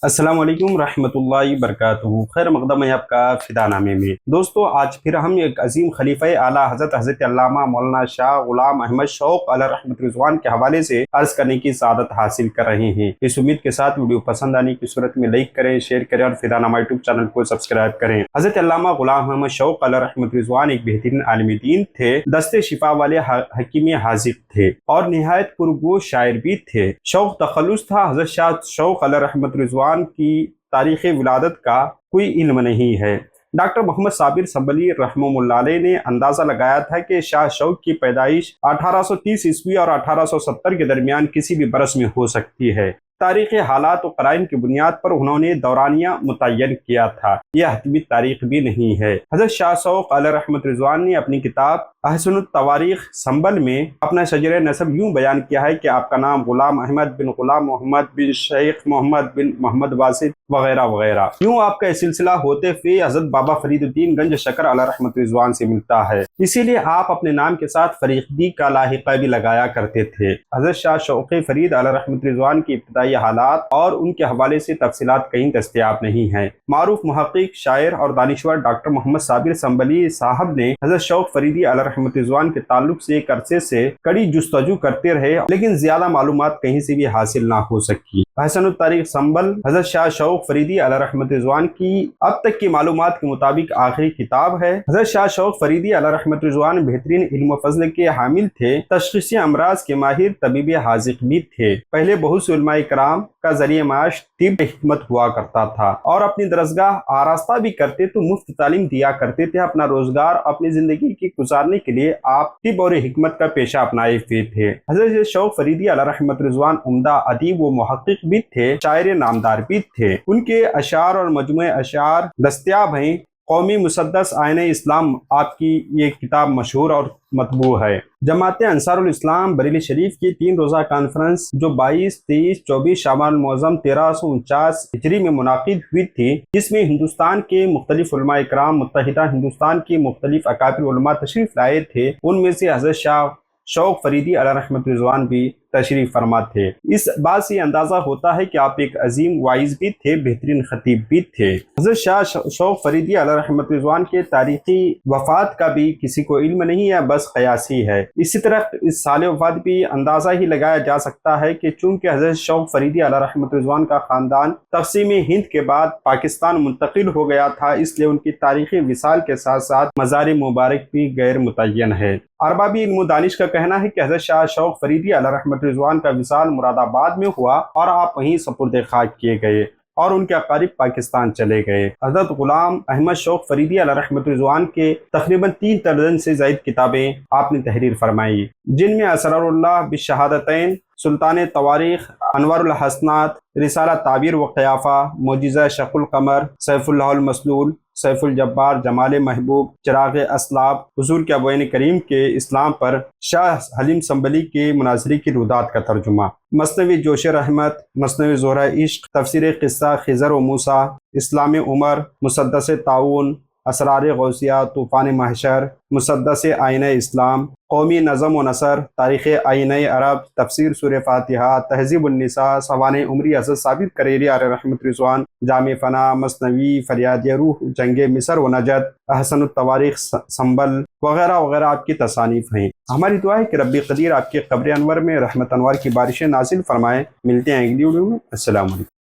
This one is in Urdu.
السلام علیکم رحمۃ اللہ وبرکاتہ۔ خیر مقدم ہے آپ کا فدا نامے میں۔ دوستو آج پھر ہم ایک عظیم خلیفہ اعلیٰ حضرت علامہ مولانا شاہ غلام احمد شوق علیہ رحمۃ رضوان کے حوالے سے عرض کرنے کی سعادت حاصل کر رہے ہیں۔ اس امید کے ساتھ ویڈیو پسند آنے کی صورت میں لائک کریں، شیئر کریں اور فدا نامہ یوٹیوب چینل کو سبسکرائب کریں۔ حضرت علامہ غلام احمد شوق علیہ رحمۃ رضوان ایک بہترین عالم دین تھے، دست شفا والے حکیم حاذق تھے اور نہایت پرگو شاعر بھی تھے۔ شوق تخلص تھا۔ حضرت شاہ شوق علیہ رحمۃ رضوان کی تاریخ ولادت کا کوئی علم نہیں ہے۔ ڈاکٹر محمد صابر سنبھلی رحمہ اللہ علیہ نے اندازہ لگایا تھا کہ شاہ شوق کی پیدائش 1830 عیسوی اور 1870 کے درمیان کسی بھی برس میں ہو سکتی ہے۔ تاریخی حالات و قرائن کی بنیاد پر انہوں نے دورانیہ متعین کیا تھا، یہ حتمی تاریخ بھی نہیں ہے۔ حضرت شاہ شوق علیہ رحمۃ رضوان نے اپنی کتاب احسن التواریخ سنبل میں اپنا شجر نسب یوں بیان کیا ہے کہ آپ کا نام غلام احمد بن غلام محمد بن شیخ محمد بن محمد واسط وغیرہ وغیرہ۔ یوں آپ کا سلسلہ ہوتے ہوئے حضرت بابا فرید الدین گنج شکر علیہ رحمۃ رضوان سے ملتا ہے، اسی لیے آپ اپنے نام کے ساتھ فریدی کا لاحقہ بھی لگایا کرتے تھے۔ حضرت شاہ شوق فرید علیہ رحمۃ رضوان کی ابتدائی حالات اور ان کے حوالے سے تفصیلات کہیں دستیاب نہیں ہیں۔ معروف محقق، شاعر اور دانشور ڈاکٹر محمد صابر سنبلی صاحب نے حضرت شوق فریدی علیہ رحمۃ رضوان کے تعلق سے ایک عرصے سے کڑی جستجو کرتے رہے، لیکن زیادہ معلومات کہیں سے بھی حاصل نہ ہو سکی۔ احسن التاریخ سنبل حضرت شاہ شوق فریدی علیہ رحمۃ رضوان کی اب تک کی معلومات کے مطابق آخری کتاب ہے۔ حضرت شاہ شوق فریدی علیہ رحمۃ رضوان بہترین علم و فضل کے حامل تھے، تشخیصی امراض کے ماہر طبیب حاذق بھی تھے۔ پہلے بہت سے علماء کرام کا ذریعہ معاش طب حکمت ہوا کرتا تھا اور اپنی درسگاہ آراستہ بھی کرتے تو مفت تعلیم دیا کرتے تھے۔ اپنا روزگار اپنی زندگی کی گزارنے کے لیے آپ طب اور حکمت کا پیشہ اپنائے ہوئے تھے۔ حضرت شوق فریدی علیہ رحمۃ رضوان عمدہ ادیب و محقق بھی تھے، شاعر نامدار بھی تھے۔ ان کے اشعار اور مجموعہ اشعار دستیاب ہیں۔ قومی مسدس آئین اسلام آپ کی یہ کتاب مشہور اور مطبوع ہے۔ جماعت انصار الاسلام بریلی شریف کی 3 روزہ کانفرنس جو 22، 23، 24 شعبان المعظم 1349 ہجری میں منعقد ہوئی تھی، جس میں ہندوستان کے مختلف علماء کرام متحدہ ہندوستان کے مختلف اکابر علماء تشریف لائے تھے، ان میں سے حضرت شاہ شوق فریدی علیہ رحمۃ رضوان بھی تشریف فرما تھے۔ اس بات سے اندازہ ہوتا ہے کہ آپ ایک عظیم واعظ بھی تھے، بہترین خطیب بھی تھے۔ حضرت شاہ شوق فریدی علیہ رحمۃ رضوان کے تاریخی وفات کا بھی کسی کو علم نہیں ہے، بس قیاسی ہے۔ اسی طرح اس سال وفات بھی اندازہ ہی لگایا جا سکتا ہے کہ چونکہ حضرت شوق فریدی علیہ رحمۃ رضوان کا خاندان تقسیم ہند کے بعد پاکستان منتقل ہو گیا تھا، اس لیے ان کی تاریخی وصال کے ساتھ ساتھ مزار مبارک بھی غیر متعین ہے۔ اربابی علم و دانش کا کہنا ہے کہ حضرت شاہ شوق فریدی علیہ رحمۃ رضوان کا وصال مراد آباد میں ہوا اور آپ وہیں سپرد خاک کیے گئے اور ان کے اقارب پاکستان چلے گئے۔ حضرت غلام احمد شوق فریدی علیہ رحمۃ رضوان کے تقریباً 3 درجن سے زائد کتابیں آپ نے تحریر فرمائی، جن میں اسرار اللہ بالشہادتین، سلطان تواریخ، انوار الحسنات، رسالہ تعبیر و قیافہ، معجزہ شق القمر، سیف اللہ المسلول، سیف الجبار، جمال محبوب، چراغ اسلاف، حضور کے ابوین کریم کے اسلام پر شاہ حلیم سنبلی کے مناظری کی رودات کا ترجمہ، مثنوی جوش رحمت، مثنوی زہرہ عشق، تفسیر قصہ خضر و موسیٰ، اسلام عمر، مسدس تعاون، اسرار غوثیہ، طوفان محشر، مسدس آئین اسلام، قومی نظم و نثر، تاریخ آئین عرب، تفسیر سورہ فاتحہ، تہذیب النساء، سوانح عمری حضرت ثابت کریری علیہ رحمۃ رضوان، جامع فنا، مثنوی، فریاد روح، جنگ مصر و نجد، احسن التواریخ سنبل وغیرہ وغیرہ آپ کی تصانیف ہیں۔ ہماری دعا ہے کہ رب قدیر آپ کے قبر انور میں رحمت انوار کی بارشیں نازل فرمائے۔ ملتے ہیں اگلی ویڈیو میں۔ السلام علیکم۔